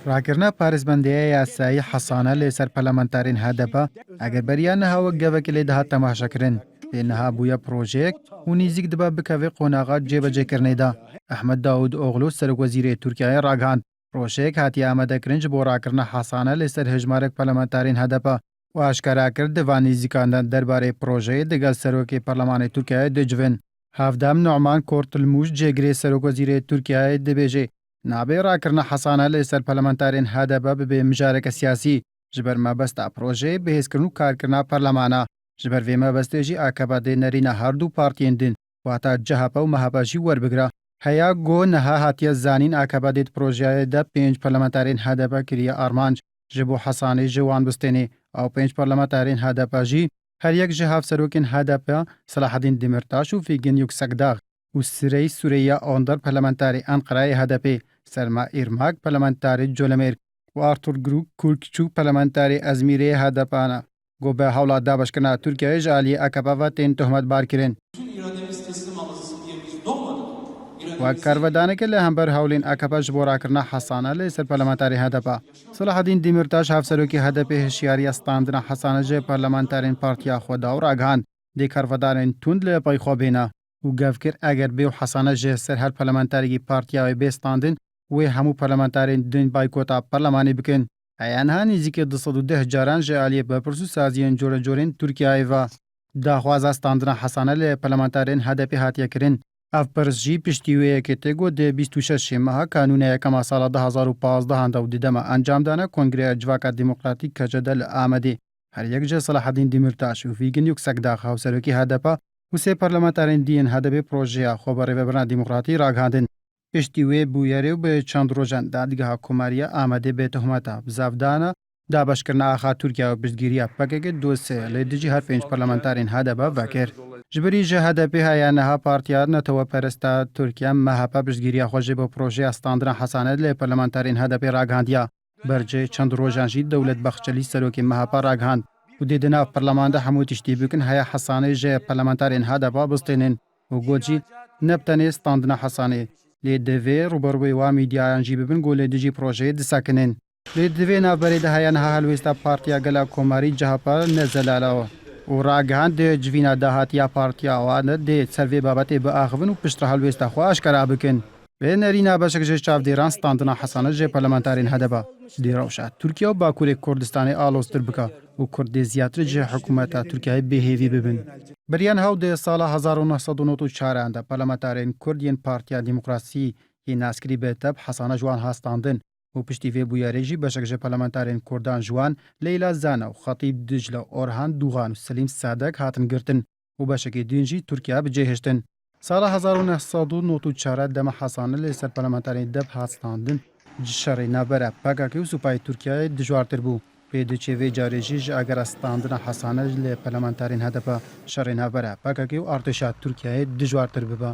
ڕاکردنا پارێزبەندیە یاسایی حەسانە لەسەر پەرلەمانتارین هەدەپە ئەگەر بەریان نەهاوە گەڤێکی لێ دەهات تەماشەکردن پێنەها بووە پرۆژەیەک و نزیک دەبا بکەوێ قۆناغا جێبەجێکردنێدا. ئەحمەد داود ئۆغلو سەرۆکوەزیرەی تورکیای ڕاگەاند پرۆژەیەک هاتی ئامادەکردن بۆ ڕاکردنا حەسانە لەسەر هێژمارەك پەرلەمانتارین هەدەپە و ئاشکارا کرد دەڤان نزیکاندا دەربارەی پرۆژەیە دەگەل سەرۆکی پەرلەمانی تورکیای دەجوێن. هافدام نوعمان کۆرتلموش جێگرێ سەرۆکوەزیرەی تورکیای دەبێژێ نابێ ڕاکردنا حەسانە لەسەر پەرلەمانتارین هەدەپە ببێ مژارێکە سیاسی ji ber mebesta projeyê bihêzkirin û karkirina perlemana ji ber vê mebestê jî akebadê nêrîna herdû partiyên din wata CHP û MHP jî werbigira. Heya got niha hatiye zanîn akebadê di projeyê de 5 perlementarên HDP kiriye armanc ji bo Hesanê ji wan bistênê ew 5 perlementarên HDP jî her yek ji hevserokên HDP Selaheddîn Demirtaş û Fîgin Yüksekdağ û Sirey Sûreya Ondar perlementarê Enqereyê HDP Serma Irmak perlementarê Colemêrk و آرتور کورکچوک پەرلەمانتاری ئەزمیرەیە هەدەپانە گۆ بە هەوڵات دابەشکردنا تورکیای ji aliyê AKP tên tohmetbar kirin. Wek karvedaneke li hember hewlên AKP ji bo rakirina Hesanê li ser perlemantarê HDP. Selaheddîn Demirtaş hevserokê HDP hişyariya standina Hesanê ji perlemantarên Partiya xwe da û ragihand dê karvedanên tund li pey xwe bêne û gev kir eger bê û Hesanê ji ser her perlemantarî partiya wê bê standin wê hemû perlemantarên din baykota perlemanê bikin. Eyanha nêzîkî 210 caran ji aliyê bepirsu saziyên corecorên Tirkiyeyê ve. Daxwaza standina Hesanê li perlemantarên HDP hatiye kirin. Ev pirs jî piştî wê yekê tê got di 26 meha kanûna yekema sala 2015 da di dema encam dane Kongreya Civaka Demokratîk KCD li Amedê. Her yek ji Selaheddîn Demirtaş û Fîgin Yüksekdağ hevserokî HDP û sê perlemantarên dîyên HDP projeya xwe bi rêvebirina demokratî ragihandin. Piştî wê bûyerê û bi çend rojan dadgeha Komariya Amedê bê tuhmeta bizavdana dabeşkirina axa Tirkiye û piştgiriya PKK dosye lê dijî her 5 perlemantarên HDP vekir. Ji birî ji HDP heya niha Partiya Netewperesta Tirkiye MHP piştgiriya xwe jê bi projeya standina Hesanê lê perlemantarên HDP ragihandiye. Bercê çend rojan jî Dewlet Baxçelî serokê MHP ragihand û dê di nav perlemanda hemû tiştî bikin heya Hesanê ji perlemantarên HDP bistênin û got jî ne bi tenê standina Hesanê lê divê rûberwê wa mîdyayan jî bibin ku lê dijî projeyê disekinin. Lê divê navberê de heya niha helwêsta Partiya Gela Komarî CHP nezelala û ragihand di civîna dahatiya partiya wan dê ser vê babetê biaxivin û piştre helwêsta xwe aşkera bikin. Vê nêrîna beşek ji çavdêran standina Hesanê ji perlemantarên HDP. Dê rewşa Tirkiye û Bakurê Kurdistanê aloztir bike û Kurdê ziyatr ji hikûmeta Tirkiyeyê bêhêvî bibin. Beriyan hew dê sala 1994 de perlemantarên Kurd yên Partiya Demokrasî yên Naskirî Bêteb Hesanê ji wan hastandin û piştî vê bûyerê jî beşek ji perlemantarên Kurdan ji wan Leyla Zana û Xetîb Dicle Orhan Dûgan û Selîm Sadek hatin girtin û beşekê din jî Tirkiye bicêhiştin. Sala 1994 dema Hesanê lê ser perlemantarên deb hastandin ji şerê navbera PKK û Supayê Tirkiyeyê dijwartir bû. Pê diçe vê carê jî ji agera standina Hesanê lê perlemantarên HDP şerê navbera PKK û artêşa Tirkiyeyê dijwartir bibe.